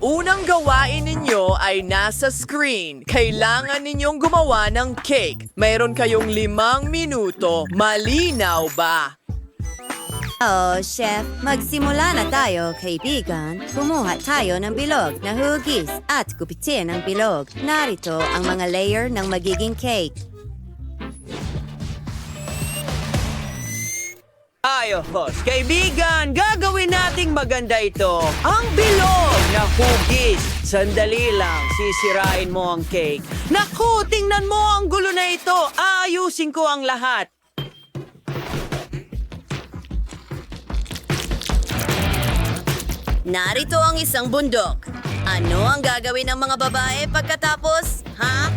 unang gawain ninyo ay nasa screen. Kailangan ninyong gumawa ng cake. Mayroon kayong 5 minuto. Malinaw ba? Oh, Chef, magsimula na tayo, kaibigan. Kumuha tayo ng bilog na hugis at gupitin ang bilog. Narito ang mga layer ng magiging cake. Ayos, kaibigan, gagawin nating maganda ito. Ang bilog na hugis. Sandali lang, sisirain mo ang cake. Naku, tingnan mo ang gulo na ito. Aayusin ko ang lahat. Narito ang isang bundok. Ano ang gagawin ng mga babae pagkatapos, ha?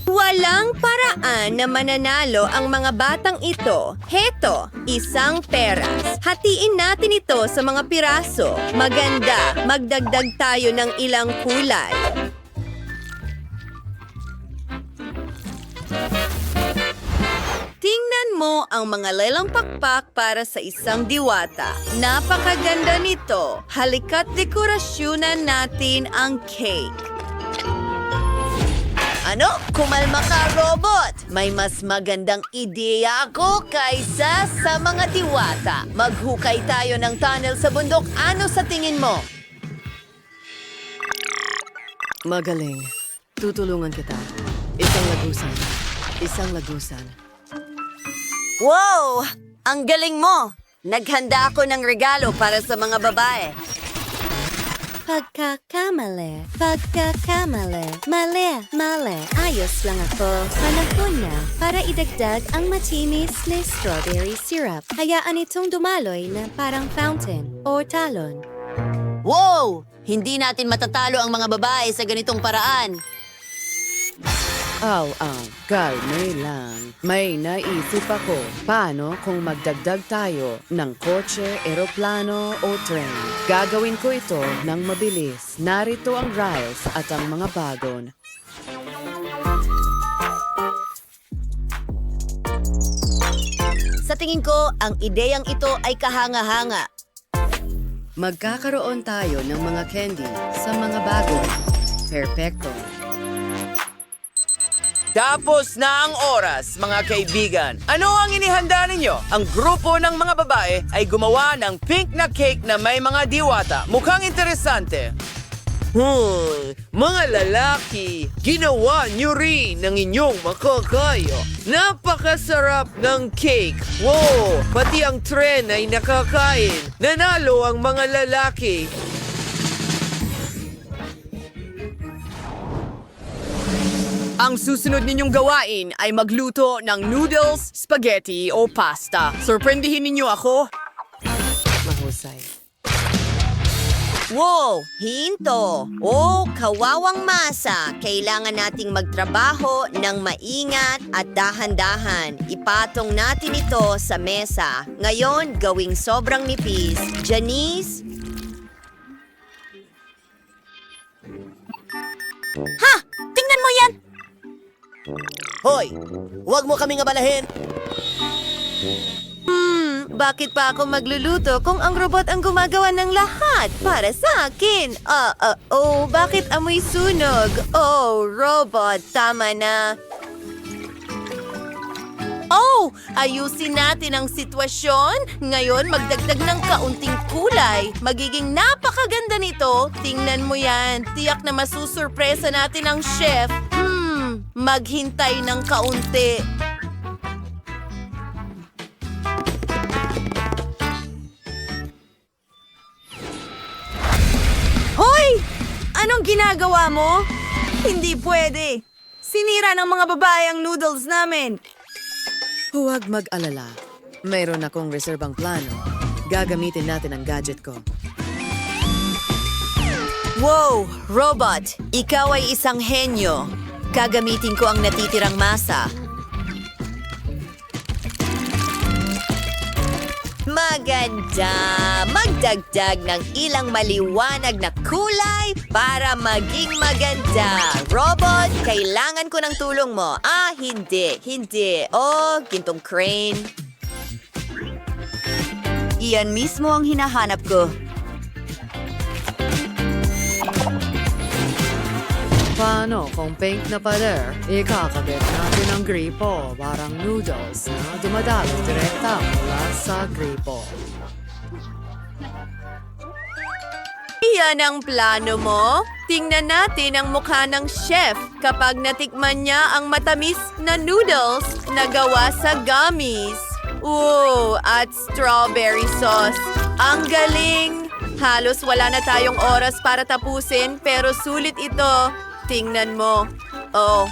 Walang paraan na mananalo ang mga batang ito. Heto, isang peras. Hatiin natin ito sa mga piraso. Maganda, magdagdag tayo ng ilang kulay. Tingnan mo ang mga lelang pakpak para sa isang diwata. Napakaganda nito. Halika't dekorasyonan natin ang cake. Ano? Kumalma ka, robot! May mas magandang ideya ako kaysa sa mga diwata. Maghukay tayo ng tunnel sa bundok. Ano sa tingin mo? Magaling. Tutulungan kita. Isang lagusan. Isang lagusan. Wow! Ang galing mo! Naghanda ako ng regalo para sa mga babae. Pagkakamali, mali. Ayos lang ako. Panahon na para idagdag ang matinis na strawberry syrup. Hayaan itong dumaloy na parang fountain o talon. Wow! Hindi natin matatalo ang mga babae sa ganitong paraan. Kalme lang. May naisip ako. Paano kung magdagdag tayo ng kotse, eroplano o tren? Gagawin ko ito ng mabilis. Narito ang rails at ang mga bagon. Sa tingin ko, ang ideyang ito ay kahanga-hanga. Magkakaroon tayo ng mga candy sa mga bagon. Perpekto. Tapos na ang oras, mga kaibigan. Ano ang inihanda ninyo? Ang grupo ng mga babae ay gumawa ng pink na cake na may mga diwata. Mukhang interesante. Mga lalaki, ginawa nyo rin ng inyong makakaya. Napakasarap ng cake. Wow, pati ang tren ay nakakain. Nanalo ang mga lalaki. Ang susunod ninyong gawain ay magluto ng noodles, spaghetti o pasta. Sorprendihin ninyo ako. Mahusay. Wow! Hinto! Oh, kawawang masa! Kailangan nating magtrabaho ng maingat at dahan-dahan. Ipatong natin ito sa mesa. Ngayon, gawing sobrang nipis. Janice? Ha! Tingnan mo yan! Hoy! Huwag mo kaming abalahin! Bakit pa ako magluluto kung ang robot ang gumagawa ng lahat para sa akin? Bakit amoy sunog? Oh, robot, tama na. Oh, ayusin natin ang sitwasyon. Ngayon, magdagdag ng kaunting kulay. Magiging napakaganda nito. Tingnan mo yan. Tiyak na masusurpresa natin ang chef. Maghintay ng kaunti. Hoy! Anong ginagawa mo? Hindi pwede. Sinira ng mga babae ang noodles namin. Huwag mag-alala. Mayroon akong reserbang plano. Gagamitin natin ang gadget ko. Wow, robot! Ikaw ay isang henyo. Gagamitin ko ang natitirang masa. Maganda! Magdagdag ng ilang maliwanag na kulay para maging maganda. Robot, kailangan ko ng tulong mo. Hindi. Oh, gintong crane. Iyan mismo ang hinahanap ko. Paano kung pink na pader? Ikakabit natin ang gripo, parang noodles na dumadalo direkta mula sa gripo. Iyan ang plano mo? Tingnan natin ang mukha ng chef kapag natikman niya ang matamis na noodles na gawa sa gummies. Ooh, at strawberry sauce. Ang galing! Halos wala na tayong oras para tapusin pero sulit ito. Tingnan mo. Oh.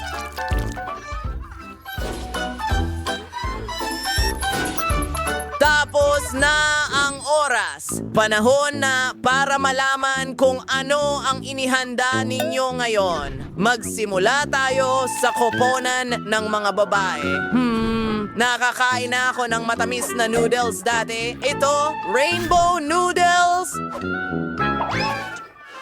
Tapos na ang oras. Panahon na para malaman kung ano ang inihanda ninyo ngayon. Magsimula tayo sa koponan ng mga babae. Nakakain na ako ng matamis na noodles dati. Ito, rainbow noodles.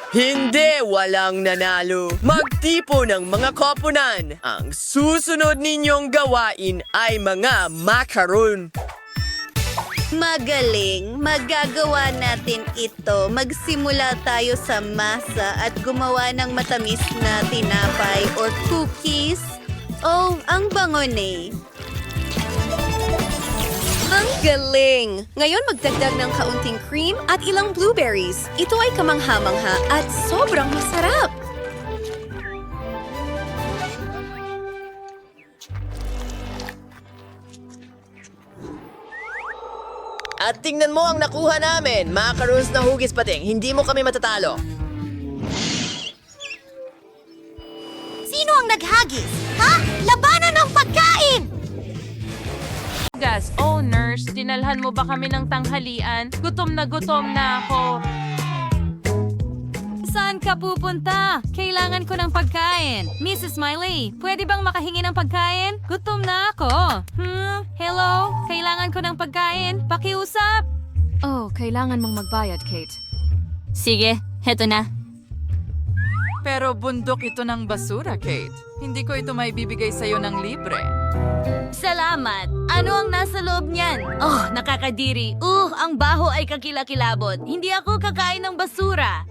Hindi walang nanalo. Magtipo ng mga koponan. Ang susunod ninyong gawain ay mga macaron. Magaling! Magagawa natin ito. Magsimula tayo sa masa at gumawa ng matamis na tinapay or cookies. Oh, ang bango eh. Ang galing! Ngayon magdagdag ng kaunting cream at ilang blueberries. Ito ay kamangha-mangha at sobrang masarap. At tingnan mo ang nakuha namin. Macarons na hugis pating. Hindi mo kami matatalo. Sino ang naghagis? Ha? Labanan ng pagkain! Gas, oh nurse, dinalhan mo ba kami ng tanghalian? Gutom na ako. Saan ka pupunta? Kailangan ko ng pagkain. Mrs. Smiley, pwede bang makahingi ng pagkain? Gutom na ako. Hello? Kailangan ko ng pagkain? Pakiusap? Oh, kailangan mong magbayad, Kate. Sige, heto na. Pero bundok ito ng basura, Kate. Hindi ko ito maibibigay sa'yo ng libre. Salamat! Ano ang nasa loob niyan? Oh, nakakadiri. Ang baho ay kakilakilabot. Hindi ako kakain ng basura.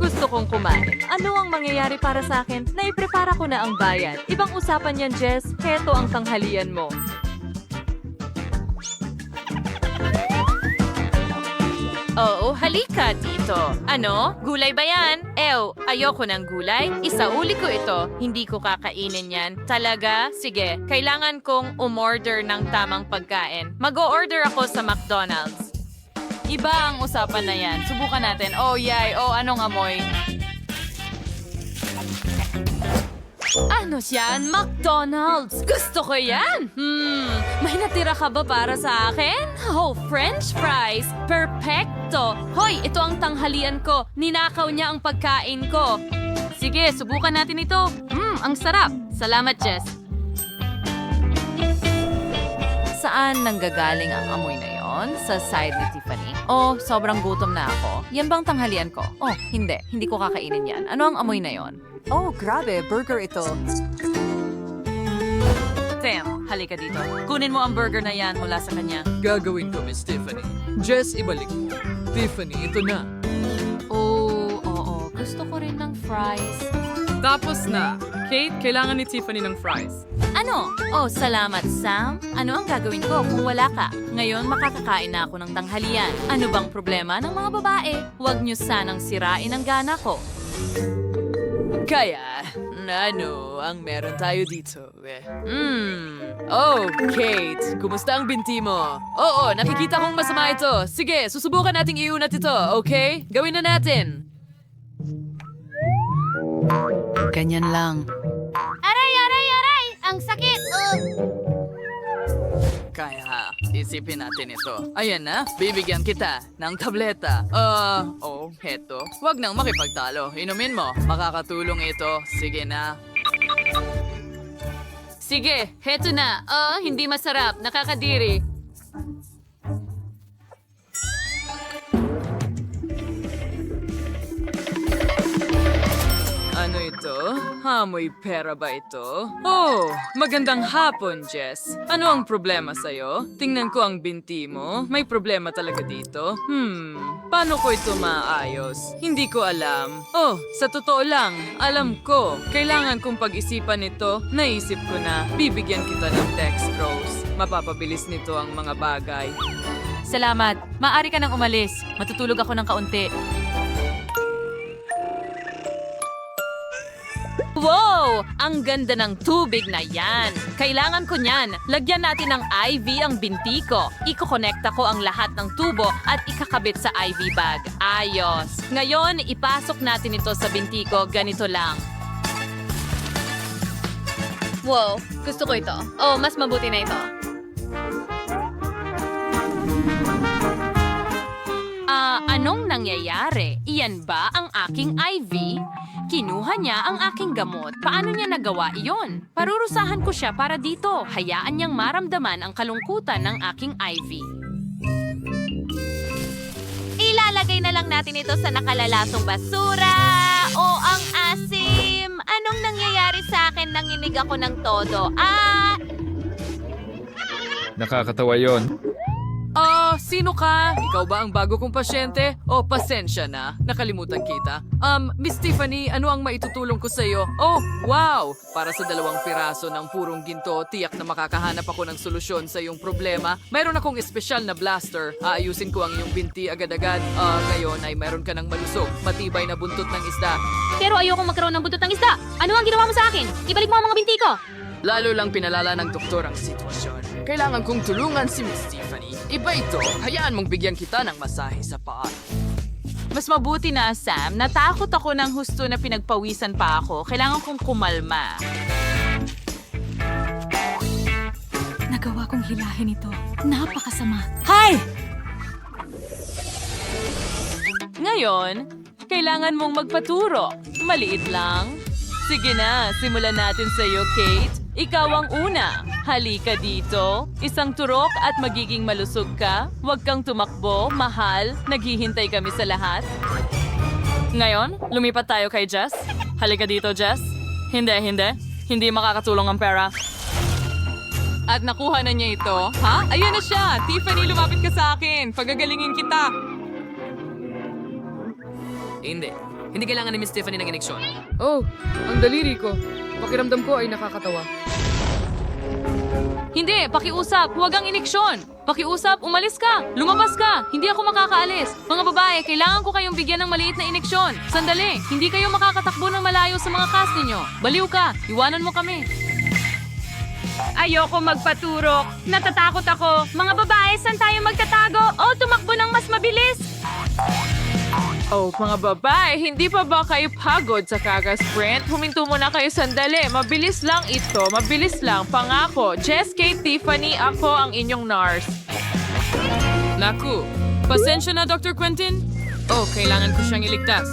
Gusto kong kumain. Ano ang mangyayari para sa akin? Naiprepara ko na ang bayad. Ibang usapan yan, Jess. Heto ang tanghalian mo. Oo, halika dito. Ano? Gulay ba yan? Ayoko ng gulay. Isauli ko ito. Hindi ko kakainin yan. Talaga? Sige, kailangan kong umorder ng tamang pagkain. Mag-o-order ako sa McDonald's. Iba ang usapan na yan. Subukan natin. Oh, yay. Oh, anong amoy? Ano yan? McDonald's! Gusto ko yan! May natira ka ba para sa akin? Oh, French fries! Perfecto! Hoy, ito ang tanghalian ko. Ninakaw niya ang pagkain ko. Sige, subukan natin ito. Ang sarap. Salamat, Jess. Saan nanggagaling ang amoy na yon? Sa side ni Tiffany? Oh, sobrang gutom na ako. Yan bang tanghalian ko? Oh, hindi. Hindi ko kakainin yan. Ano ang amoy na yon? Oh, grabe. Burger ito. Sam, halika dito. Kunin mo ang burger na yan mula sa kanya. Gagawin ko, Miss Tiffany. Jess, ibalik mo. Tiffany, ito na. Oh, oo. Gusto ko rin ng fries. Tapos na. Kate, kailangan ni Tiffany ng fries. Ano? Oh, salamat, Sam. Ano ang gagawin ko kung wala ka? Ngayon, makakakain na ako ng tanghalian. Ano bang problema ng mga babae? Huwag niyo sanang sirain ang gana ko. Kaya, ano ang meron tayo dito? Oh, Kate, kumusta ang binti mo? Oo, nakikita kong masama ito. Sige, susubukan nating iunat ito, okay? Gawin na natin. Ganyan lang. Aray! Ang sakit! Kaya, isipin natin ito. Ayan na, bibigyan kita ng tableta. Heto. Huwag nang makipagtalo. Inumin mo. Makakatulong ito. Sige na. Sige, heto na. Hindi masarap. Nakakadiri. Ano ito? ito? Amoy pera ba ito? Oh, magandang hapon, Jess. Ano ang problema sa'yo? Tingnan ko ang binti mo. May problema talaga dito. Paano ko ito maayos? Hindi ko alam. Oh, sa totoo lang, alam ko. Kailangan kong pag-isipan ito. Naisip ko na. Bibigyan kita ng dextrose. Mapapabilis nito ang mga bagay. Salamat. Maaari ka nang umalis. Matutulog ako ng kaunti. Wow! Ang ganda ng tubig na yan. Kailangan ko niyan. Lagyan natin ng IV ang binti ko. Iko-connecta ko ang lahat ng tubo at ikakabit sa IV bag. Ayos. Ngayon, ipasok natin ito sa binti ko. Ganito lang. Wow, gusto ko ito. Oh, mas mabuti na ito. Anong nangyayari? Iyan ba ang aking IV? Kinuha niya ang aking gamot. Paano niya nagawa iyon? Parurusahan ko siya para dito. Hayaan niyang maramdaman ang kalungkutan ng aking IV. Ilalagay na lang natin ito sa nakalalasong basura. O ang asim! Anong nangyayari sa akin nang inig ako ng todo? Nakakatawa yon. Sino ka? Ikaw ba ang bago kong pasyente? O, pasensya na. Nakalimutan kita. Miss Tiffany, ano ang maitutulong ko sa'yo? Oh, wow! Para sa 2 piraso ng purong ginto, tiyak na makakahanap ako ng solusyon sa iyong problema. Mayroon akong espesyal na blaster. Aayusin ko ang iyong binti agad-agad. Ngayon ay mayroon ka ng malusog, matibay na buntot ng isda. Pero ayokong magkaroon ng buntot ng isda. Ano ang ginawa mo sa akin? Ibalik mo ang mga binti ko. Lalo lang pinalala ng doktor ang sitwasyon. Kailangan kong tulungan si Miss Tiffany. Iba ito, hayaan mong bigyan kita ng masahe sa paa. Mas mabuti na, Sam. Natakot ako ng husto na pinagpawisan pa ako. Kailangan kong kumalma. Nagawa kong hilahin ito. Napakasama. Hi! Ngayon, kailangan mong magpaturo. Maliit lang. Sige na, simulan natin sa iyo, Kate. Ikaw ang una. Halika dito. Isang turok at magiging malusog ka. Huwag kang tumakbo, mahal. Naghihintay kami sa lahat. Ngayon, lumipat tayo kay Jess. Halika dito, Jess. Hindi. Hindi makakatulong ang pera. At nakuha na niya ito. Ha? Ayan na siya! Tiffany, lumapit ka sa akin. Pagagalingin kita. Hindi kailangan ni Miss Tiffany ng ineksyon. Oh, ang daliri ko. Pakiramdam ko ay nakakatawa. Hindi, pakiusap. Huwag ang ineksyon. Pakiusap, umalis ka. Lumabas ka. Hindi ako makakaalis. Mga babae, kailangan ko kayong bigyan ng maliit na ineksyon. Sandali, hindi kayo makakatakbo ng malayo sa mga cast ninyo. Baliw ka. Iwanan mo kami. Ayoko magpaturok. Natatakot ako. Mga babae, saan tayo magtatago? O tumakbo ng mas mabilis? Oh, mga babae, hindi pa ba kayo pagod sa kaka-sprint? Huminto muna kayo sandali. Mabilis lang ito. Mabilis lang. Pangako. Jess, Kate, Tiffany, ako ang inyong nurse. Naku, pasensya na, Dr. Quentin. Oh, kailangan ko siyang iligtas.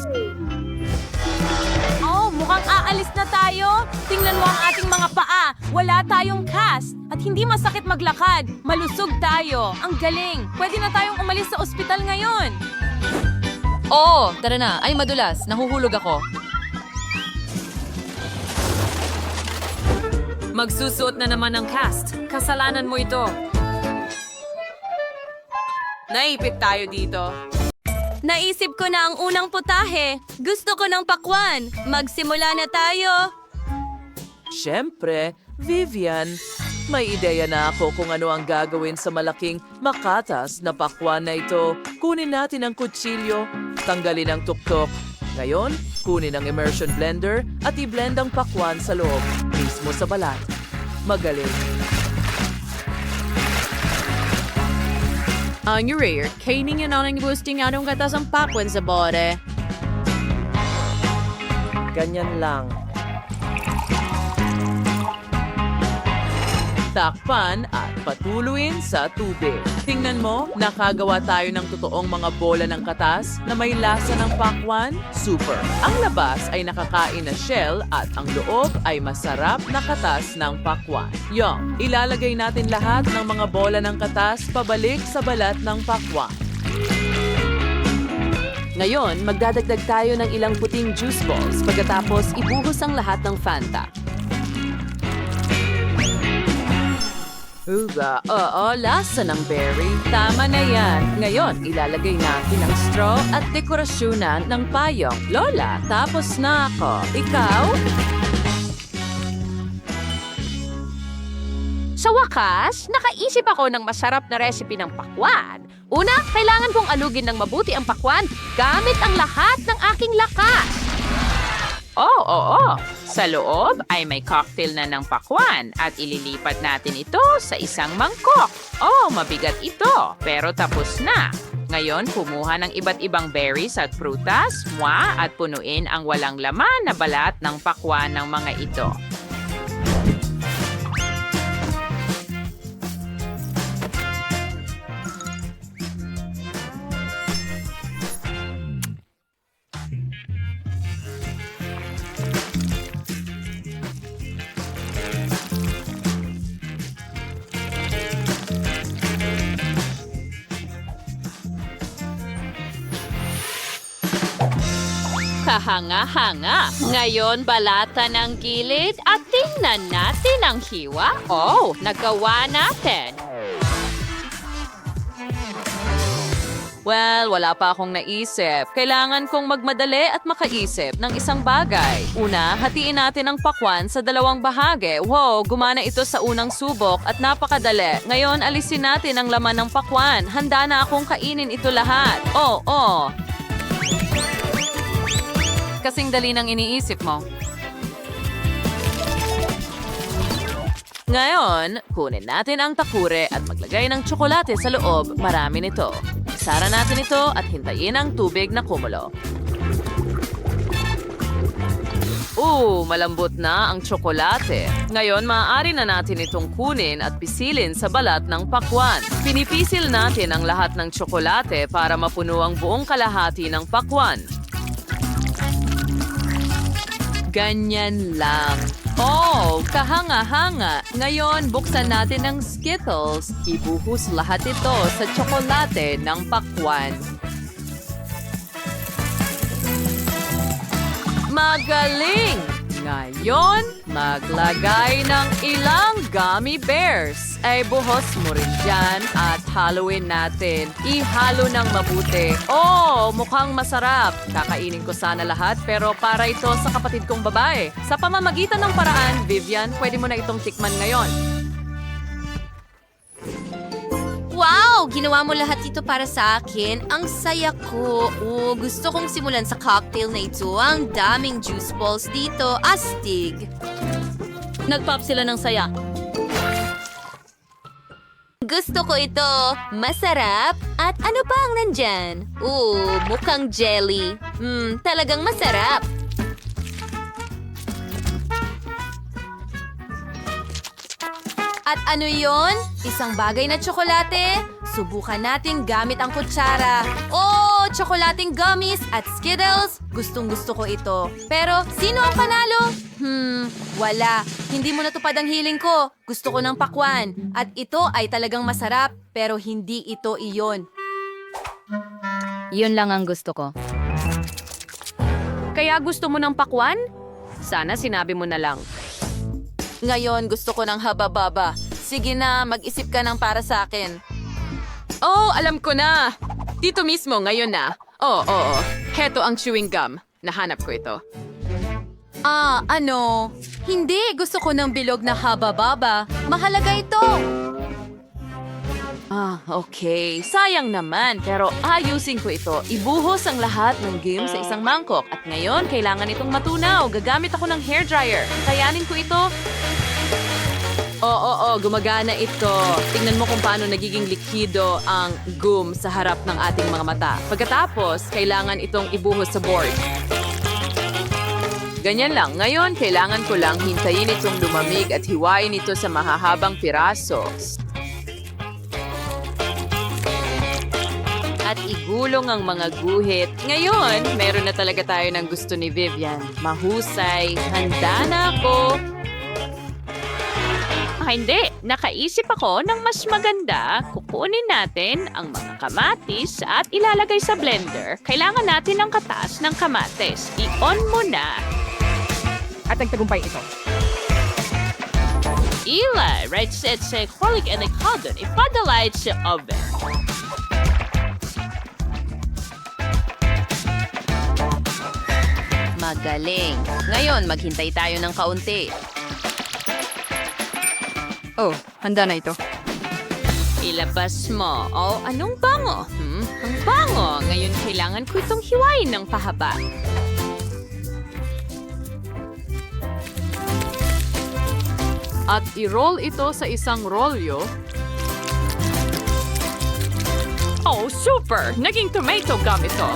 Oh, mukhang aalis na tayo. Tingnan mo ang ating mga paa. Wala tayong cast. At hindi masakit maglakad. Malusog tayo. Ang galing. Pwede na tayong umalis sa ospital ngayon. Oo, tara na. Ay, madulas. Nahuhulog ako. Magsusuot na naman ng cast. Kasalanan mo ito. Naipit tayo dito. Naisip ko na ang unang putahe. Gusto ko ng pakwan. Magsimula na tayo. Siyempre, Vivian, may ideya na ako kung ano ang gagawin sa malaking makatas na pakwan na ito. Kunin natin ang kutsilyo, tanggalin ang tuktok. Ngayon, kunin ang immersion blender at i-blend ang pakwan sa loob, mismo sa balat. Magaling. Ang rare, kainin yan ang boosting anong katas ang pakwan sa bote. Ganyan lang. Takpan at patuluin sa tubig. Tingnan mo, nakagawa tayo ng totoong mga bola ng katas na may lasa ng pakwan. Super! Ang labas ay nakakain na shell at ang loob ay masarap na katas ng pakwan. Yung, ilalagay natin lahat ng mga bola ng katas pabalik sa balat ng pakwan. Ngayon, magdadagdag tayo ng ilang puting juice balls pagkatapos ibuhos ang lahat ng Fanta. Uga, oo, lasa ng berry. Tama na yan. Ngayon, ilalagay natin ang straw at dekorasyonan ng payong. Lola, tapos na ako. Ikaw? Sa wakas, nakaisip ako ng masarap na recipe ng pakwan. Una, kailangan kong alugin ng mabuti ang pakwan gamit ang lahat ng aking lakas. Oo. Sa loob ay may cocktail na ng pakwan at ililipat natin ito sa isang mangkok. Mabigat ito, pero tapos na. Ngayon, kumuha ng iba't ibang berries at prutas, at punuin ang walang laman na balat ng pakwan ng mga ito. Kahanga-hanga. Ngayon, balatan ang gilid at tingnan natin ang hiwa. Nagawa natin. Well, wala pa akong naisip. Kailangan kong magmadali at makaisip ng isang bagay. Una, hatiin natin ang pakwan sa dalawang bahagi. Wow, gumana ito sa unang subok at napakadali. Ngayon, alisin natin ang laman ng pakwan. Handa na akong kainin ito lahat. Kasing dali ng iniisip mo. Ngayon, kunin natin ang takure at maglagay ng tsokolate sa loob. Marami nito. Isara natin ito at hintayin ang tubig na kumulo. Malambot na ang tsokolate. Ngayon, maaari na natin itong kunin at pisilin sa balat ng pakwan. Pinipisil natin ang lahat ng tsokolate para mapuno ang buong kalahati ng pakwan. Ganyan lang. Kahanga-hanga. Ngayon, buksan natin ang Skittles. Ibuhos lahat ito sa tsokolate ng pakwan. Magaling! Ngayon, maglagay ng ilang gummy bears. Ay buhos mo rin dyan at haluin natin. Ihalo ng mabuti. Mukhang masarap. Kakainin ko sana lahat pero para ito sa kapatid kong babae. Sa pamamagitan ng paraan, Vivian, pwede mo na itong tikman ngayon. Wow! Ginawa mo lahat ito para sa akin. Ang saya ko. Gusto kong simulan sa cocktail na ito. Ang daming juice balls dito. Astig! Nag-pop sila ng saya. Gusto ko ito. Masarap. At ano pa ang nandyan? Mukhang jelly. Talagang masarap. At ano yon? Isang bagay na tsokolate? Subukan natin gamit ang kutsara. Tsokolating gummies at Skittles. Gustong-gusto ko ito. Pero, sino ang panalo? Wala. Hindi mo natupad ang hiling ko. Gusto ko ng pakwan. At ito ay talagang masarap, pero hindi ito iyon. Yun lang ang gusto ko. Kaya gusto mo ng pakwan? Sana sinabi mo na lang. Ngayon, gusto ko ng haba-baba. Sige na, mag-isip ka ng para sa akin. Alam ko na. Dito mismo, ngayon na. Heto ang chewing gum. Nahanap ko ito. Ano? Hindi, gusto ko ng bilog na haba-baba. Mahalaga ito. Okay. Sayang naman, pero ayusin ko ito. Ibuhos ang lahat ng game sa isang mangkok. At ngayon, kailangan itong matunaw. Gagamit ako ng hairdryer. Kayanin ko ito. Gumagana ito. Tingnan mo kung paano nagiging likido ang gum sa harap ng ating mga mata. Pagkatapos, kailangan itong ibuhos sa board. Ganyan lang. Ngayon, kailangan ko lang hintayin itong lumamig at hiwain ito sa mahahabang piraso. At igulong ang mga guhit. Ngayon, meron na talaga tayo ng gusto ni Vivian. Mahusay. Handa na ako. Baka hindi. Nakaisip ako ng mas maganda. Kukunin natin ang mga kamatis at ilalagay sa blender. Kailangan natin ng katas ng kamatis. I-on mo na. At nagtagumpay ito. Ilay, right set sa garlic and ikadon. Ipadalay sa oven. Magaling. Ngayon, maghintay tayo ng kaunti. Oh, handa na ito. Ilabas mo. Oh, anong bango? Ang bango. Ngayon kailangan ko itong hiwain ng pahaba. At i-roll ito sa isang rolyo. Oh, super! Naging tomato gum ito.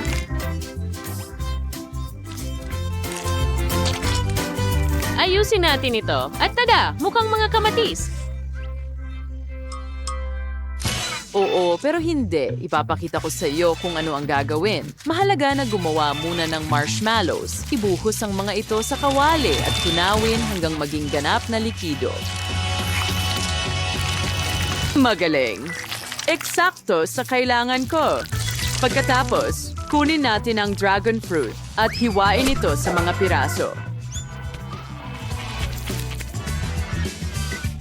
Ayusin natin ito. At tada, mukhang mga kamatis. Oo, pero hindi. Ipapakita ko sa iyo kung ano ang gagawin. Mahalaga na gumawa muna ng marshmallows. Ibuhos ang mga ito sa kawali at tunawin hanggang maging ganap na likido. Magaling. Eksakto sa kailangan ko. Pagkatapos, kunin natin ang dragon fruit at hiwain ito sa mga piraso.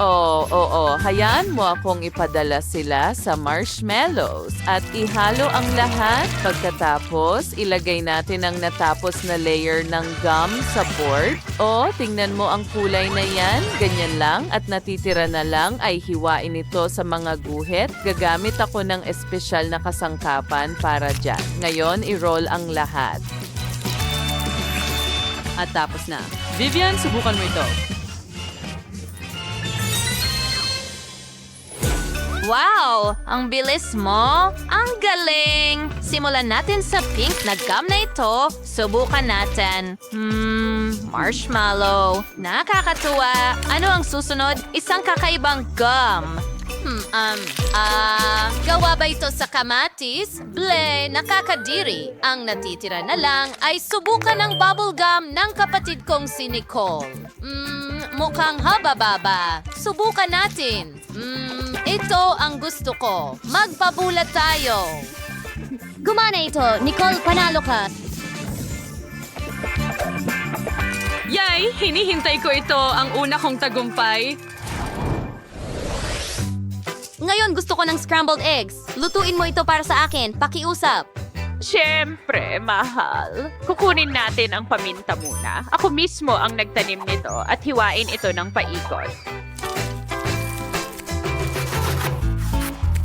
Oo, hayaan mo akong ipadala sila sa marshmallows at ihalo ang lahat. Pagkatapos, ilagay natin ang natapos na layer ng gum sa board. Tingnan mo ang kulay na yan. Ganyan lang at natitira na lang ay hiwain ito sa mga guhit. Gagamit ako ng espesyal na kasangkapan para dyan. Ngayon, i-roll ang lahat. At tapos na. Vivian, subukan mo ito. Wow! Ang bilis mo! Ang galing! Simulan natin sa pink na gum na ito. Subukan natin. Marshmallow. Nakakatuwa. Ano ang susunod? Isang kakaibang gum. Gawa ba ito sa kamatis? Ble, nakakadiri. Ang natitira na lang ay subukan ng bubble gum ng kapatid kong si Nicole. Mukhang haba-baba. Subukan natin. Ito ang gusto ko. Magpabulat tayo. Gumana ito. Nicole, panalo ka. Yay! Hinihintay ko ito ang una kong tagumpay. Ngayon gusto ko ng scrambled eggs. Lutuin mo ito para sa akin. Pakiusap. Siyempre, mahal. Kukunin natin ang paminta muna. Ako mismo ang nagtanim nito at hiwain ito ng paikot.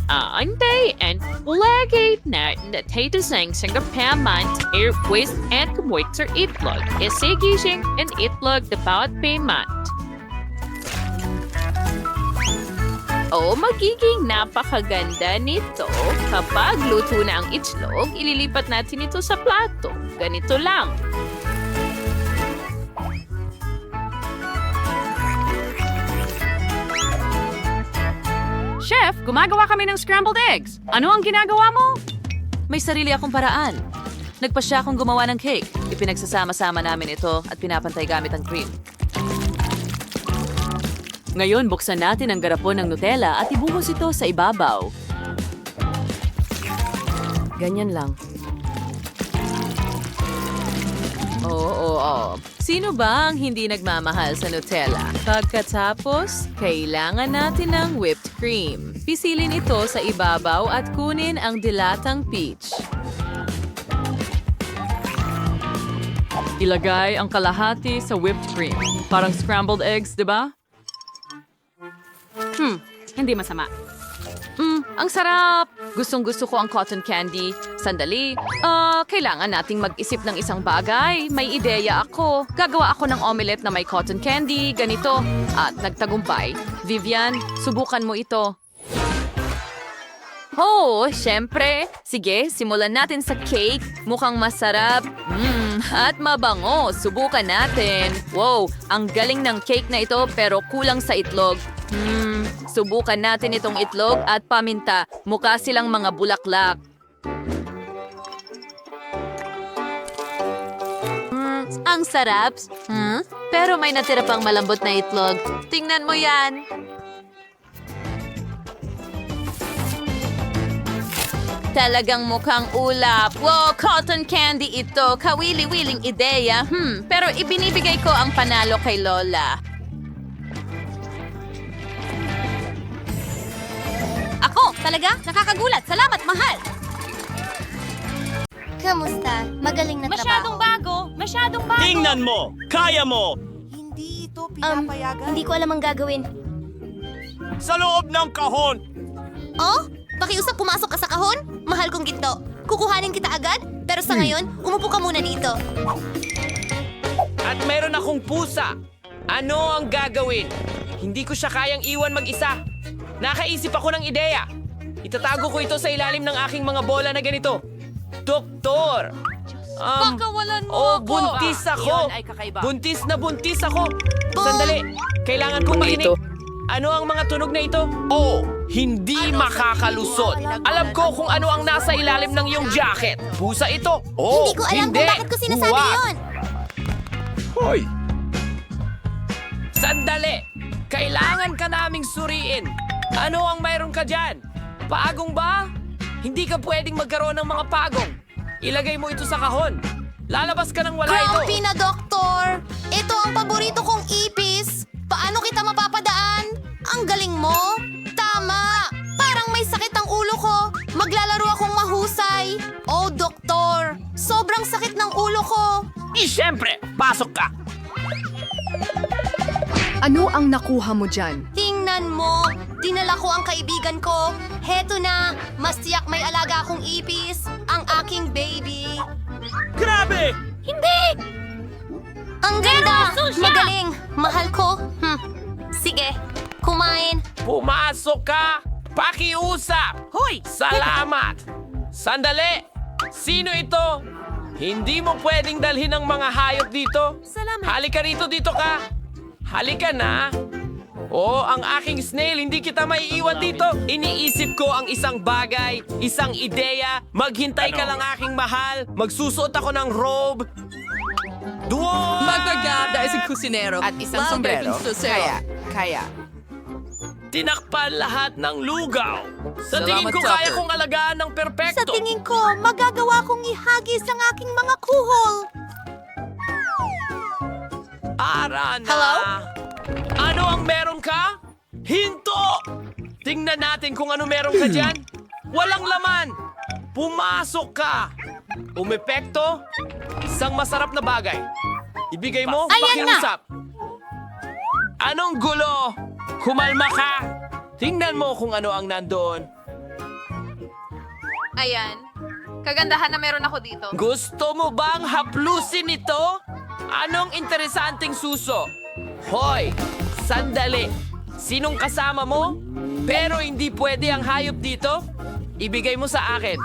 Antay and lagay natin at hitasang sanggapaman air waste and kumwitser itlog. Isigising and itlog the bawat payment. Magiging napakaganda nito. Kapag luto na ang itlog, ililipat natin ito sa plato. Ganito lang. Chef, gumagawa kami ng scrambled eggs. Ano ang ginagawa mo? May sarili akong paraan. Nagpasya akong gumawa ng cake. Ipinagsasama-sama namin ito at pinapantay gamit ang cream. Ngayon, buksan natin ang garapon ng Nutella at ibuhos ito sa ibabaw. Ganyan lang. Oo. Sino ba ang hindi nagmamahal sa Nutella? Pagkatapos, kailangan natin ng whipped cream. Pisilin ito sa ibabaw at kunin ang dilatang peach. Ilagay ang kalahati sa whipped cream. Parang scrambled eggs, di ba? Hindi masama. Ang sarap! Gustong-gusto ko ang cotton candy. Sandali. Kailangan nating mag-isip ng isang bagay. May ideya ako. Gagawa ako ng omelette na may cotton candy, ganito. At nagtagumpay. Vivian, subukan mo ito. Siyempre. Sige, simulan natin sa cake. Mukhang masarap. At mabango. Subukan natin. Wow, ang galing ng cake na ito pero kulang sa itlog. Subukan natin itong itlog at paminta. Mukha silang mga bulaklak. Ang sarap. Pero may natira pang malambot na itlog. Tingnan mo yan. Talagang mukhang ulap. Wow, cotton candy ito. Kawili-wiling ideya. Pero ibinibigay ko ang panalo kay Lola. Ako, talaga? Nakakagulat. Salamat, mahal. Kamusta? Magaling na Masyadong bago. Masyadong bago. Tingnan mo! Kaya mo! Hindi ko alam ang gagawin. Sa loob ng kahon! Oh? Pakiusap pumasok ka sa kahon? Mahal kong ginto. Kukuhanin kita agad? Pero sa ngayon, umupo ka muna dito. At meron akong pusa. Ano ang gagawin? Hindi ko siya kayang iwan mag-isa. Nakaisip ako ng ideya. Itatago ko ito sa ilalim ng aking mga bola na ganito. Doktor! Pakawalan mo Oh, ako. buntis ako! Iyon ay kakaiba. Buntis na buntis ako! Sandali! Kailangan kong marinig. Ano ang mga tunog na ito? Oh, hindi makakalusot. Alam ko kung ano ang nasa ilalim ng iyong jacket. Pusa ito. Oh, Hindi ko alam kung bakit ko sinasabi Huwag. yon. Hoy! Sandali! Kailangan ka naming suriin. Ano ang mayroon ka dyan? Paagong ba? Hindi ka pwedeng magkaroon ng mga pagong. Ilagay mo ito sa kahon. Lalabas ka nang wala ito. Grumpy na doktor! Ito ang paborito kong ipis! Paano kita mapapadaan? Ang galing mo! Tama! Parang may sakit ang ulo ko. Maglalaro akong mahusay. Oh, doktor! Sobrang sakit ng ulo ko. Siyempre, pasok ka! Ano ang nakuha mo dyan? Tingnan mo! Dinala ko ang kaibigan ko. Heto na! Mas tiyak may alaga akong ipis. Ang aking baby. Grabe! Hindi! Ang ganda! Magaling! Mahal ko. Sige, kumain. Pumasok ka! Pakiusap! Hoy! Salamat! Sandali! Sino ito? Hindi mo pwedeng dalhin ang mga hayop dito? Salamat. Halika rito, dito ka! Halika na! Oh, ang aking snail, hindi kita maiiwan dito. Iniisip ko ang isang bagay, isang ideya. Maghintay ka lang aking mahal. Magsusuot ako ng robe. Duo! Magaganda isang kusinero at isang sombrero. Kaya. Tinakpan lahat ng lugaw. Sa Salamat, tingin ko Tucker. kaya kong alagaan ng perpekto. Sa tingin ko, magagawa kong ihagis ang aking mga kuhol. Ara na. Hello? Ano ang meron ka? Hinto! Tingnan natin kung ano meron ka dyan. Walang laman. Pumasok ka. Umepekto. Isang masarap na bagay. Ibigay mo, Ayan na. pakiusap. Anong gulo? Kumalma ka. Tingnan mo kung ano ang nandoon. Ayan. Kagandahan na meron ako dito. Gusto mo bang haplusin ito? Anong interesanteng suso? Hoy, sandali. Sinong kasama mo? Pero hindi pwede ang hayop dito? Ibigay mo sa akin.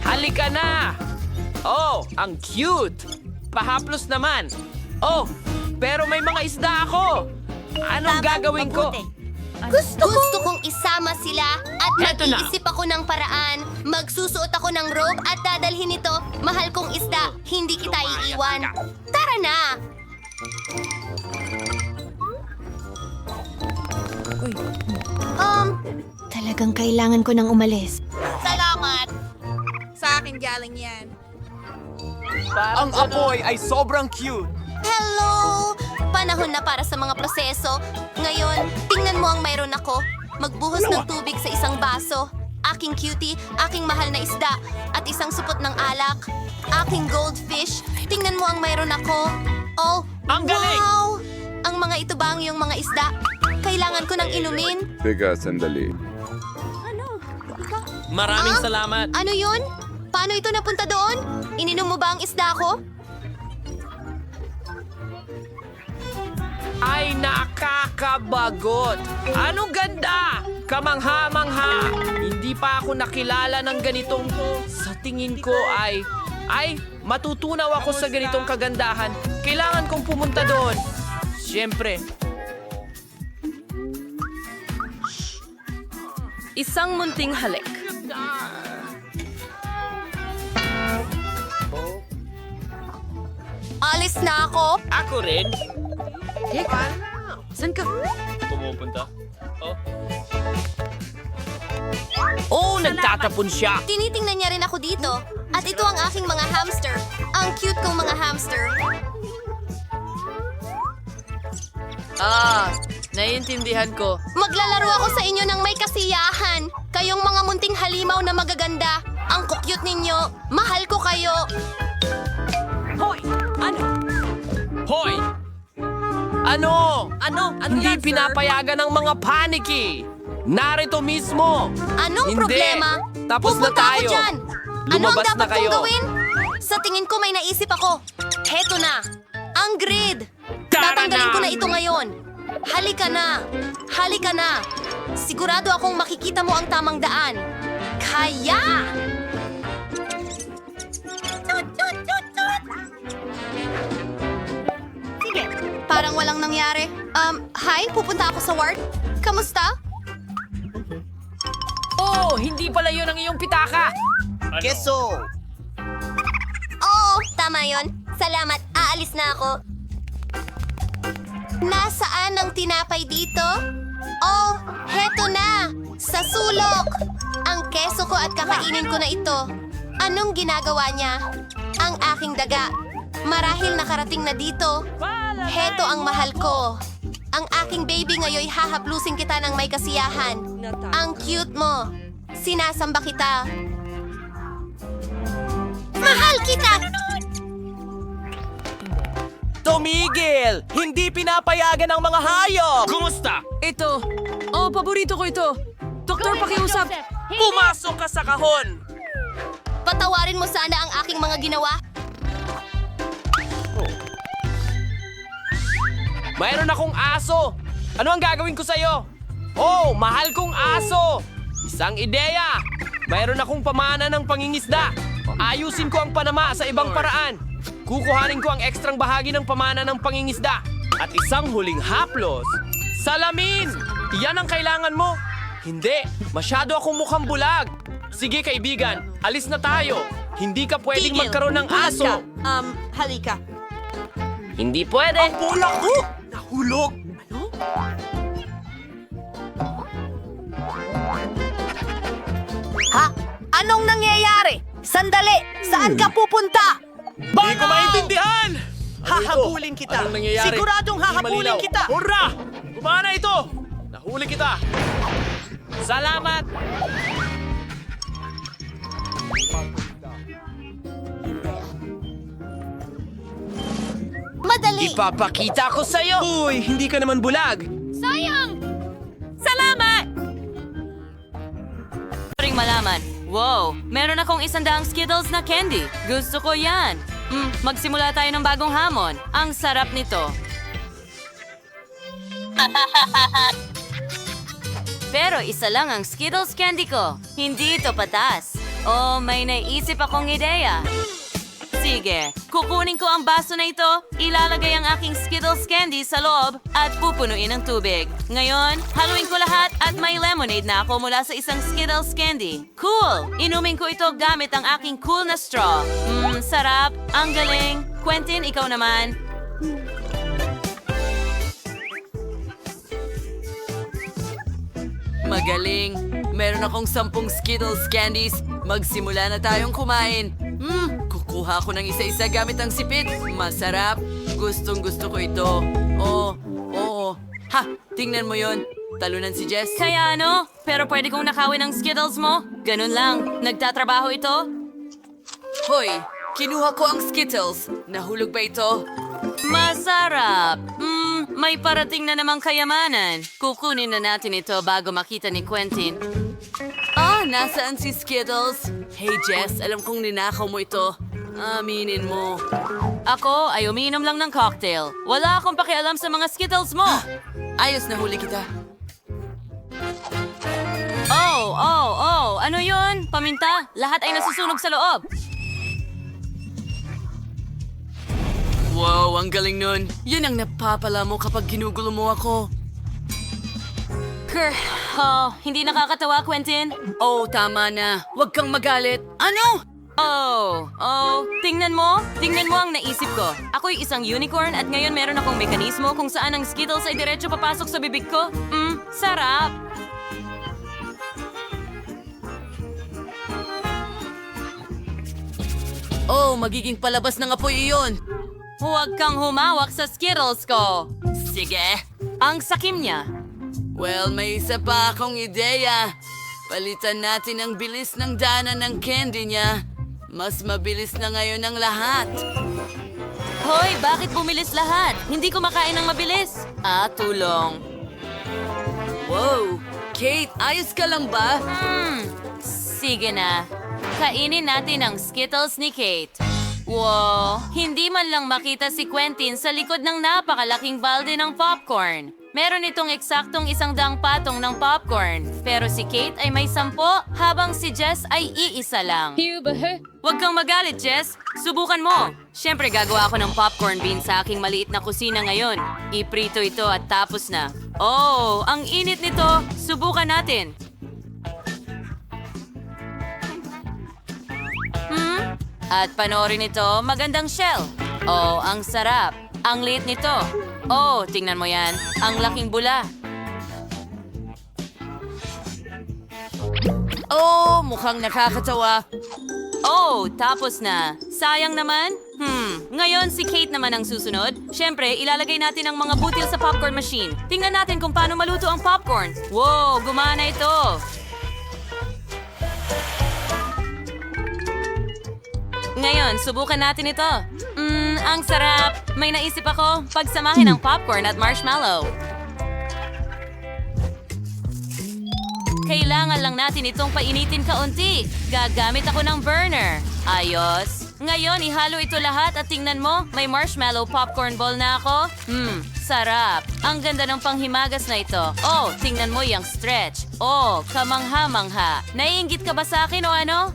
Halika na! Oh, ang cute! Pahaplos naman. Oh, pero may mga isda ako. Anong gagawin ko? Gusto kong isama sila at Heto na. mag-iisip ako ng paraan. Magsusuot ako ng robe at dadalhin ito. Mahal kong isda, hindi kita iiwan. Tara na! Talagang kailangan ko nang umalis. Salamat! Sa akin galing yan. Ang apoy ay sobrang cute! Hello! Panahon na para sa mga proseso. Ngayon, tingnan mo ang mayroon ako. Magbuhos ng tubig sa isang baso. Aking cutie, aking mahal na isda, at isang supot ng alak. Aking goldfish, tingnan mo ang mayroon ako. Oh, Ang galing! wow! Ang mga ito ba ang iyong mga isda? Kailangan ko ng inumin. Teka, sandali. Maraming salamat. Ano yun? Paano ito napunta doon? Ininom mo ba ang isda ko? Ay, nakakabagot! Anong ganda! Kamangha-mangha! Hindi pa ako nakilala ng ganitong sa tingin ko ay matutunaw ako sa ganitong kagandahan. Kailangan kong pumunta doon. Siyempre. Isang munting halik. Alis na ako. Ako rin. Saan ka? Pumupunta. Oh. Oh, nagtatapon siya. Tinitingnan niya rin ako dito. At ito ang aking mga hamster. Ang cute kong mga hamster. Naiintindihan ko. Maglalaro ako sa inyo ng may kasiyahan. Kayong mga munting halimaw na magaganda. Ang kukyut ninyo. Mahal ko kayo. Hoy! Ano? Hindi pinapayagan ng mga paniki. Narito mismo. Anong Hindi. problema? Tapos na Pupunta ako tayo. dyan. Ano ang Lumabas na dapat kayo. kong gawin? Sa tingin ko may naisip ako. Heto na. Ang grid. Tara Tatanggalin na. ko na ito ngayon. Halika na. Halika na. Sigurado akong makikita mo ang tamang daan. Kaya! Sige. Parang walang nangyari. Hi, pupunta ako sa ward. Kamusta? Oh, hindi pala yun ang iyong pitaka. Keso! Oo, tama yon. Salamat, aalis na ako. Nasaan ang tinapay dito? Oh, heto na! Sa sulok! Ang keso ko at kakainin ko na ito. Anong ginagawa niya? Ang aking daga. Marahil nakarating na dito. Heto ang mahal ko. Ang aking baby ngayoy hahaplusin kita ng may kasiyahan. Ang cute mo. Sinasamba kita. Mahal kita! Tumigil! Hindi pinapayagan ng mga hayop! Kumusta? Ito. Oh, paborito ko ito. Doktor, pakiusap. Pumasok ka sa kahon! Patawarin mo sana ang aking mga ginawa. Mayroon akong aso! Ano ang gagawin ko sa'yo? Oh, mahal kong aso! Isang ideya! Mayroon akong pamana ng pangingisda. Ayusin ko ang panama sa ibang paraan. Kukuhanin ko ang ekstrang bahagi ng pamana ng pangingisda. At isang huling haplos, salamin! Yan ang kailangan mo. Hindi, masyado akong mukhang bulag. Sige kaibigan, alis na tayo. Hindi ka pwedeng magkaroon ng aso. Halika. Hindi pwede. Ang bola ko! Nahulog! Ano? Ha? Anong nangyayari? Sandali! Saan ka pupunta? Hindi ko maintindihan! Hahabulin kita. Anong nangyayari? Siguradong Hindi hahabulin malinaw. kita. Hurra! Gumana ito! Nahuli kita! Salamat! Madali! Ipapakita ko sa'yo! Uy, hindi ka naman bulag! Sayang! Salamat! Ring malaman. Wow, meron akong 100 Skittles na candy. Gusto ko yan. Magsimula tayo ng bagong hamon. Ang sarap nito. Pero isa lang ang Skittles candy ko. Hindi ito patas. Oh, may naisip akong ideya. Sige, kukunin ko ang baso na ito, ilalagay ang aking Skittles candy sa loob at pupunuin ng tubig. Ngayon, haluin ko lahat at may lemonade na ako mula sa isang Skittles candy. Cool! Inumin ko ito gamit ang aking cool na straw. Sarap. Ang galing. Quentin, ikaw naman. Magaling. Meron akong 10 Skittles candies. Magsimula na tayong kumain. Kukuha ko ng isa-isa gamit ang sipit. Masarap. Gustong-gusto ko ito. Oo. Ha, tingnan mo yon. Talunan si Jess. Kaya ano? Pero pwede kong nakawin ang Skittles mo? Ganun lang. Nagtatrabaho ito? Hoy, kinuha ko ang Skittles. Nahulog ba ito? Masarap. May parating na namang kayamanan. Kukunin na natin ito bago makita ni Quentin. Nasaan si Skittles? Hey Jess, alam kong ninakaw mo ito. Aminin mo. Ako ay umiinom lang ng cocktail. Wala akong pakialam sa mga Skittles mo. Ayos na huli kita. Oh, ano yun? Paminta? Lahat ay nasusunog sa loob. Wow, ang galing nun. Yan ang napapala mo kapag ginugulo mo ako. Hindi nakakatawa, Quentin. Oh, tama na. Huwag kang magalit. Ano? Tingnan mo. Tingnan mo ang naisip ko. Ako'y isang unicorn at ngayon meron akong mekanismo kung saan ang Skittles ay diretso papasok sa bibig ko. Sarap. Oh, magiging palabas ng apoy iyon. Huwag kang humawak sa Skittles ko. Sige. Ang sakim niya. Well, may isa pa akong ideya. Palitan natin ang bilis ng dana ng candy niya. Mas mabilis na ngayon ang lahat. Hoy, bakit bumilis lahat? Hindi ko makain ng mabilis. Tulong. Wow! Kate, ayos ka lang ba? Sige na. Kainin natin ang Skittles ni Kate. Wow! Hindi man lang makita si Quentin sa likod ng napakalaking balde ng popcorn. Meron itong eksaktong 100 patong ng popcorn. Pero si Kate ay may 10, habang si Jess ay iisa lang. Huwag kang magalit, Jess. Subukan mo. Siyempre, gagawa ako ng popcorn bean sa aking maliit na kusina ngayon. Iprito ito at tapos na. Oh, ang init nito. Subukan natin. At panoorin ito, magandang shell. Oh, ang sarap. Ang liit nito. Oh, tingnan mo yan. Ang laking bula. Oh, mukhang nakakatawa. Oh, tapos na. Sayang naman. Ngayon si Kate naman ang susunod. Siyempre, ilalagay natin ang mga butil sa popcorn machine. Tingnan natin kung paano maluto ang popcorn. Wow, gumana ito. Ngayon, subukan natin ito. Ang sarap. May naisip ako, pagsamahin ang popcorn at marshmallow. Kailangan lang natin itong painitin kaunti. Gagamit ako ng burner. Ayos. Ngayon, ihalo ito lahat at tingnan mo, may marshmallow popcorn ball na ako. Sarap. Ang ganda ng panghimagas na ito. Oh, tingnan mo yung stretch. Oh, kamangha-mangha. Naiinggit ka ba sa akin o ano?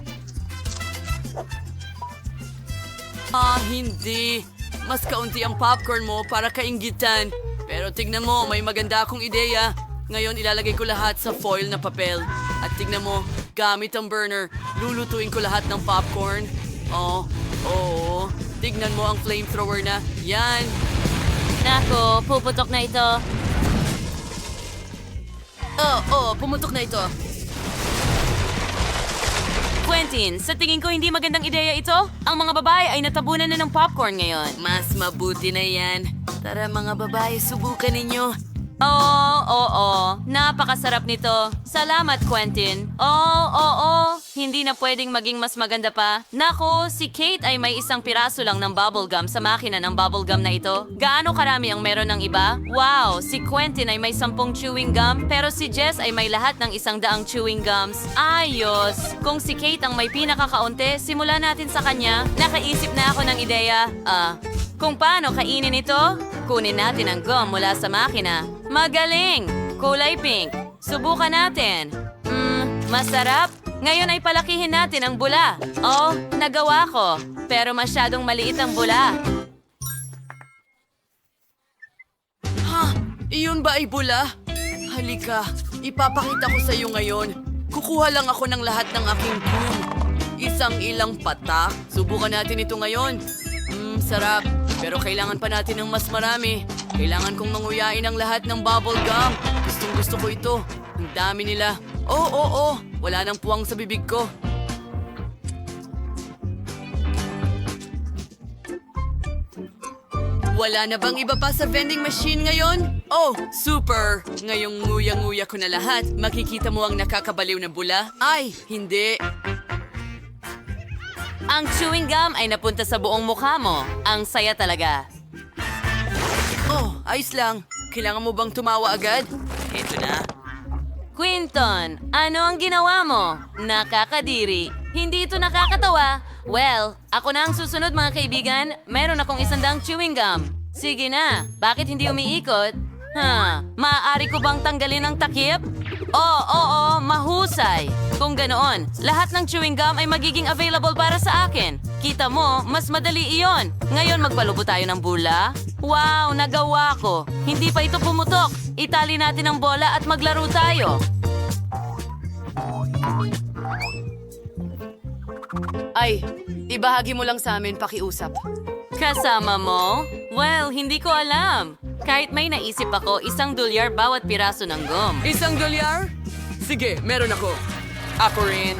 Hindi. Mas kaunti ang popcorn mo para kainggitan. Pero tignan mo, may maganda akong ideya. Ngayon ilalagay ko lahat sa foil na papel. At tignan mo, gamit ang burner, lulutuin ko lahat ng popcorn. Oo. Tignan mo ang flamethrower na. Yan. Nako, puputok na ito. Pumutok na ito. Quentin, sa tingin ko hindi magandang ideya ito. Ang mga babae ay natabunan na ng popcorn ngayon. Mas mabuti na yan. Tara mga babae, subukan ninyo. Oo. Napakasarap nito. Salamat, Quentin. Oo. Hindi na pwedeng maging mas maganda pa. Nako, si Kate ay may 1 piraso lang ng bubblegum sa makina ng bubblegum na ito. Gaano karami ang meron ng iba? Wow, si Quentin ay may 10 chewing gum, pero si Jess ay may lahat ng 100 chewing gums. Ayos. Kung si Kate ang may pinakakaunti, simulan natin sa kanya. Nakaisip na ako ng ideya. Kung paano kainin ito? Kunin natin ang gum mula sa makina. Magaling! Kulay pink. Subukan natin. Masarap. Ngayon ay palakihin natin ang bula. Oh, nagawa ko. Pero masyadong maliit ang bula. Iyon ba ay bula? Halika, ipapakita ko sa iyo ngayon. Kukuha lang ako ng lahat ng aking gum. Ilang patak. Subukan natin ito ngayon. Sarap. Pero kailangan pa natin ng mas marami. Kailangan kong manguyain ang lahat ng bubble gum. Gusto ko ito. Ang dami nila. Oo. Wala nang puwang sa bibig ko. Wala na bang iba pa sa vending machine ngayon? Oh, super! Ngayong nguya-nguya ko na lahat, makikita mo ang nakakabaliw na bula? Ay, hindi. Ang chewing gum ay napunta sa buong mukha mo. Ang saya talaga. Oh, ayos lang. Kailangan mo bang tumawa agad? Ito na. Quinton, ano ang ginawa mo? Nakakadiri. Hindi ito nakakatawa. Well, ako na ang susunod mga kaibigan. Meron akong 100 chewing gum. Sige na, bakit hindi umiikot? Maaari ko bang tanggalin ang takip? Oo, mahusay. Kung ganoon, lahat ng chewing gum ay magiging available para sa akin. Kita mo, mas madali iyon. Ngayon magpalubo tayo ng bula. Wow, nagawa ko. Hindi pa ito pumutok. Itali natin ang bola at maglaro tayo. Ay, ibahagi mo lang sa amin, pakiusap. Kasama mo? Well, hindi ko alam. Kahit may naisip ako, $1 bawat piraso ng gum. $1? Sige, meron ako. Ako rin.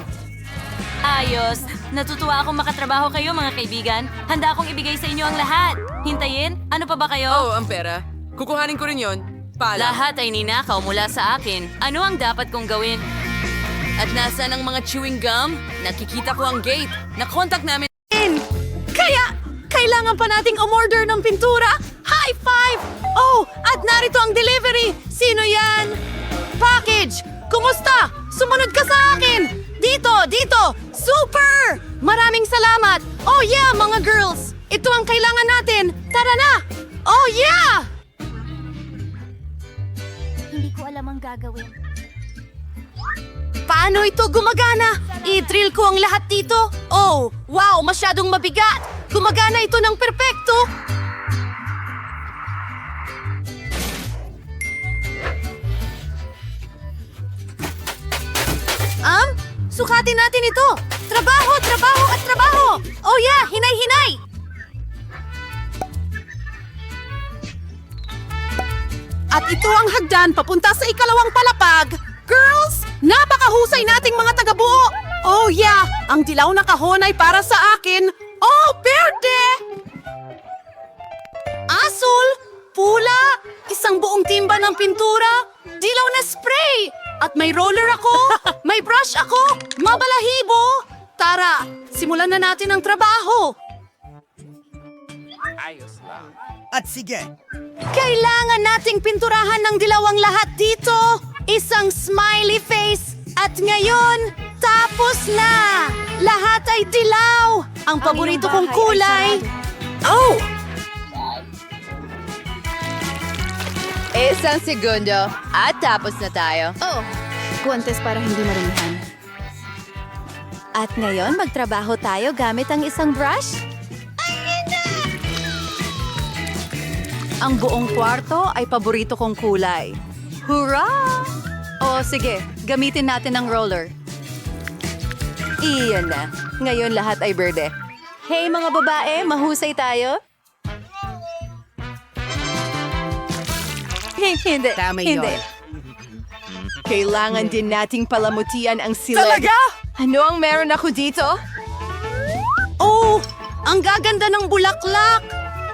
Ayos. Natutuwa akong makatrabaho kayo, mga kaibigan. Handa akong ibigay sa inyo ang lahat. Hintayin? Ano pa ba kayo? Oh, ang pera. Kukuhanin ko rin yon. Paalam. Lahat ay ninakaw mula sa akin. Ano ang dapat kong gawin? At nasaan ang mga chewing gum? Nakikita ko ang gate. Nakontak namin. Kaya, kailangan pa nating umorder ng pintura? High five! Oh, at narito ang delivery! Sino yan? Package! Kumusta? Sumunod ka sa akin! Dito! Dito! Super! Maraming salamat! Oh yeah, mga girls! Ito ang kailangan natin! Tara na! Oh yeah! Hindi ko alam ang gagawin. Paano ito gumagana? I-drill ko ang lahat dito? Oh, wow, masyadong mabigat! Gumagana ito ng perpekto! Sukatin natin ito! Trabaho, trabaho at trabaho! Oh yeah, hinay-hinay! At ito ang hagdan papunta sa ikalawang palapag. Girls, napakahusay nating mga taga-buo. Oh yeah, ang dilaw na kahon ay para sa akin. Oh, berde! Asul, pula, isang buong timba ng pintura, dilaw na spray, at may roller ako, may brush ako, mabalahibo. Tara, simulan na natin ang trabaho. At sige, Kailangan nating pinturahan ng dilaw ang lahat dito. Isang smiley face. At ngayon, tapos na. Lahat ay dilaw. Ang paborito kong kulay. Oh! Isang segundo at tapos na tayo. Oh, guwantes para hindi marumihan. At ngayon, magtrabaho tayo gamit ang isang brush? Ang buong kwarto ay paborito kong kulay. Hurra! O sige, gamitin natin ang roller. Iyan na. Ngayon lahat ay berde. Hey mga babae, mahusay tayo? Hindi. Tama hindi. yun. Kailangan din nating palamutian ang silid. Talaga? Ano ang meron ako dito? Oh, ang gaganda ng bulaklak!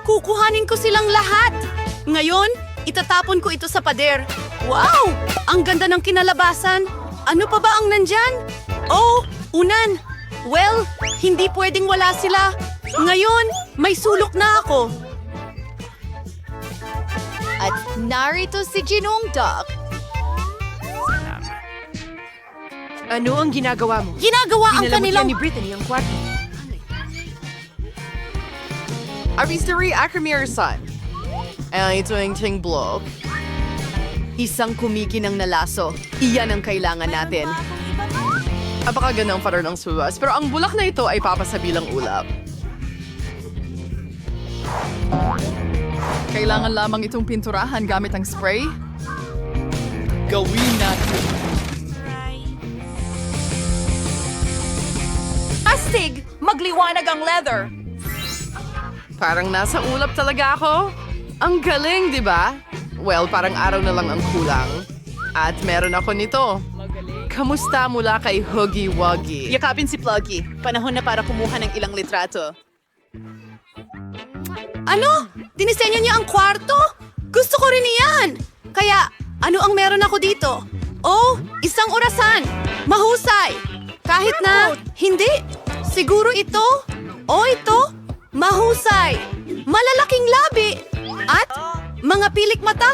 Kukuhanin ko silang lahat. Ngayon, itatapon ko ito sa pader. Wow! Ang ganda ng kinalabasan. Ano pa ba ang nandyan? Oh, unan. Well, hindi pwedeng wala sila. Ngayon, may sulok na ako. At narito si Ginong Dog. Ano ang ginagawa mo? Ginagawa ang kanilang... ni Brittany ang kwarto. Aristary Akramirsan. Ang ito ang ting blog. Isang kumikinang nalaso. Iyan ang kailangan natin. Napakagandang pattern ng suwas, pero ang bulak na ito ay papasabilang ulap. Kailangan lamang itong pinturahan gamit ang spray? Gawin natin. Astig! Magliwanag ang leather! Parang nasa ulap talaga ako. Ang galing, di ba? Well, parang araw na lang ang kulang. At meron ako nito. Kamusta mula kay Huggy Wuggy? Yakapin si Pluggy. Panahon na para kumuha ng ilang litrato. Ano? Dinisenyo niya ang kwarto? Gusto ko rin iyan! Kaya, ano ang meron ako dito? Oh, isang orasan! Mahusay! Kahit na, hindi. Siguro ito? O ito? Mahusay! Malalaking labi! At mga pilik mata!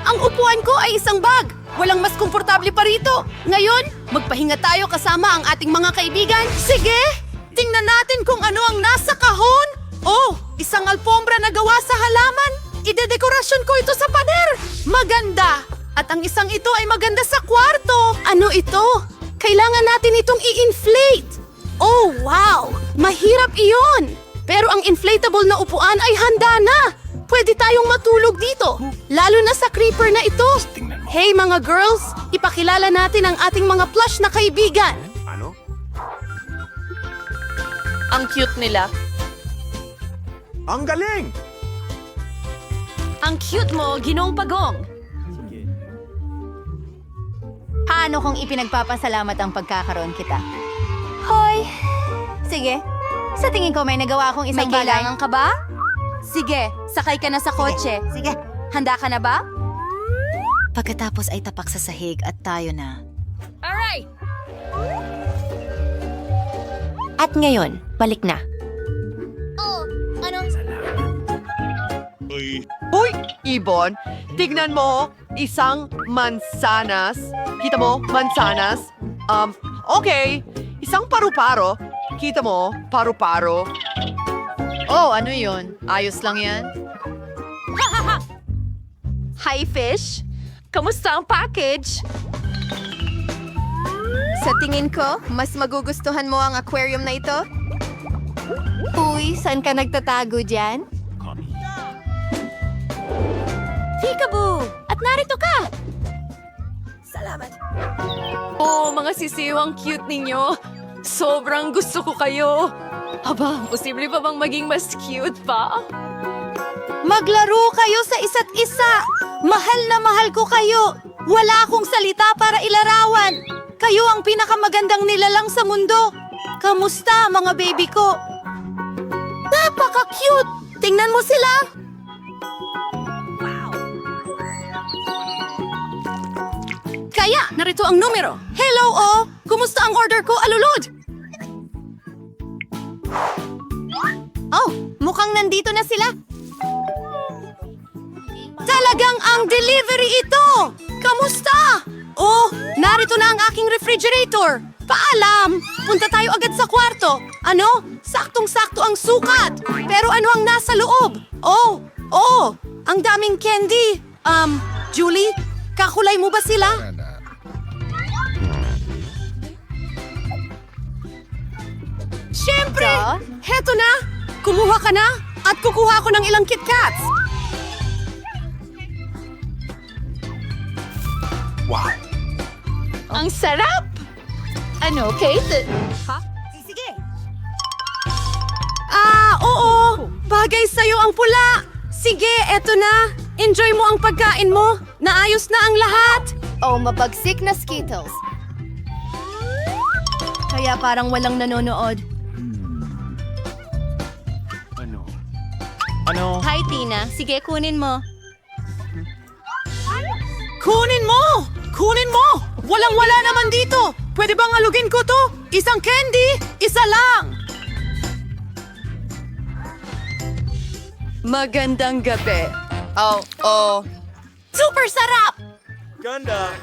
Ang upuan ko ay isang bag! Walang mas komportable pa rito! Ngayon, magpahinga tayo kasama ang ating mga kaibigan. Sige! Tingnan natin kung ano ang nasa kahon! Oh, isang alpombra na gawa sa halaman! Idedekorasyon ko ito sa pader! Maganda! At ang isang ito ay maganda sa kwarto! Ano ito? Kailangan natin itong i-inflate! Oh, wow! Mahirap iyon! Pero ang inflatable na upuan ay handa na! Pwede tayong matulog dito! Lalo na sa creeper na ito! Hey mga girls! Ipakilala natin ang ating mga plush na kaibigan! Ang cute nila. ang galing! Ang cute mo, Ginong Pagong. Paano kung ipinagpapasalamat ang pagkakaroon kita? Hoy! Sige. Sa tingin ko may nagawa akong isang bagay. May kailangan ka ba? Sige, sakay ka na sa kotse. Sige. Handa ka na ba? Pagkatapos ay tapak sa sahig at tayo na. Alright! At ngayon, balik na. Oh, ano? Uy, Ibon, tignan mo, isang mansanas. Kita mo, mansanas? Okay, isang paru-paro. Kita mo, paru-paro. Oh, ano yun? Ayos lang yan? Hi, fish! Kamusta ang package? Sa tingin ko, mas magugustuhan mo ang aquarium na ito? Uy, saan ka nagtatago dyan? Peekaboo! At narito ka! Salamat! Oh, mga sisiw, ang cute ninyo. Sobrang gusto ko kayo. Aba, posible pa bang maging mas cute pa? Maglaro kayo sa isa't isa! Mahal na mahal ko kayo! Wala akong salita para ilarawan! Kayo ang pinakamagandang nilalang sa mundo! Kamusta, mga baby ko? Napaka-cute! Tingnan mo sila! Kaya, narito ang numero. Hello, oh! Kumusta ang order ko, alulod? Oh, mukhang nandito na sila. Talagang ang delivery ito! Kamusta? Oh, narito na ang aking refrigerator. Paalam! Punta tayo agad sa kwarto. Ano? Saktong-sakto ang sukat. Pero ano ang nasa loob? Oh, ang daming candy. Julie, kakulay mo ba sila? Siyempre! Heto na! Kumuha ka na at kukuha ko ng ilang KitKats. Wow. Ang sarap! Ano, Kate? Sige. Oo! Bagay sa'yo ang pula! Sige, eto na! Enjoy mo ang pagkain mo! Naayos na ang lahat! Oh, mabagsik na Skittles. Kaya parang walang nanonood. Ano? Hi, Tina. Sige, kunin mo. Kunin mo! Kunin mo! Walang-wala naman dito! Pwede bang alugin ko to? Isang candy, isa lang! Magandang gabi. Super sarap! Ganda.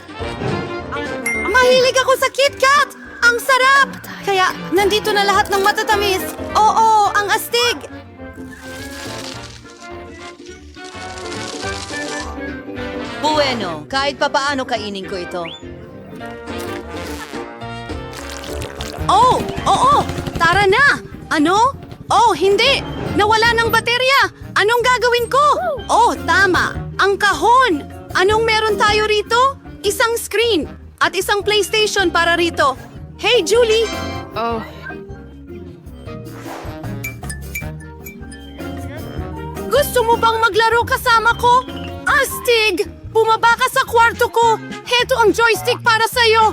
Mahilig ako sa KitKat! Ang sarap! Kaya, nandito na lahat ng matatamis. Oo, ang astig! Bueno, kahit pa paano kainin ko ito. Oh, oo! Tara na! Ano? Oh, hindi! Nawala ng baterya! Anong gagawin ko? Oh, tama! Ang kahon! Anong meron tayo rito? Isang screen at isang PlayStation para rito. Hey, Julie! Oh, Gusto mo bang maglaro kasama ko? Astig! Bumaba ka sa kwarto ko! Heto ang joystick para sa'yo!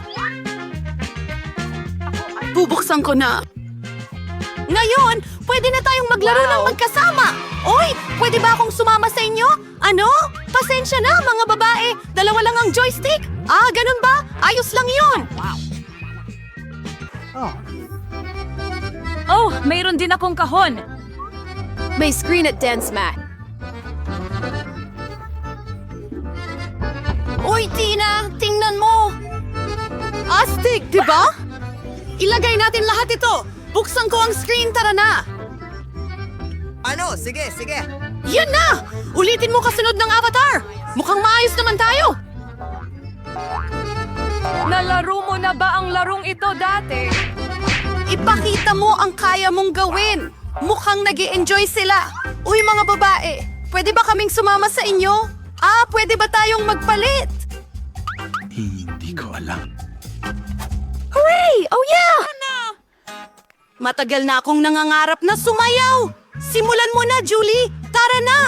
Bubuksan ko na. Ngayon, pwede na tayong maglaro ng magkasama. Oy, pwede ba akong sumama sa inyo? Ano? Pasensya na, mga babae. Dalawa lang ang joystick. Ah, ganun ba? Ayos lang yun. Oh, mayroon din akong kahon. May screen at dance mat. Uy, Tina! Tingnan mo! Astig, di ba? Ilagay natin lahat ito! Buksan ko ang screen, tara na! Ano? Sige. Yun na! Ulitin mo kasunod ng avatar! Mukhang maayos naman tayo! Nalaro mo na ba ang larong ito dati? Ipakita mo ang kaya mong gawin! Mukhang nag-i-enjoy sila! Uy, mga babae! Pwede ba kaming sumama sa inyo? Pwede ba tayong magpalit? Hindi ko alam. Hooray! Oh yeah! Matagal na akong nangangarap na sumayaw! Simulan mo na, Julie! Tara na!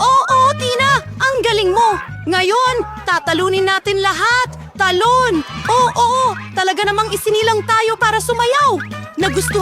Oo, Tina! Ang galing mo! Ngayon, tatalunin natin lahat! Talon! Oo, talaga namang isinilang tayo para sumayaw! Nagustuhan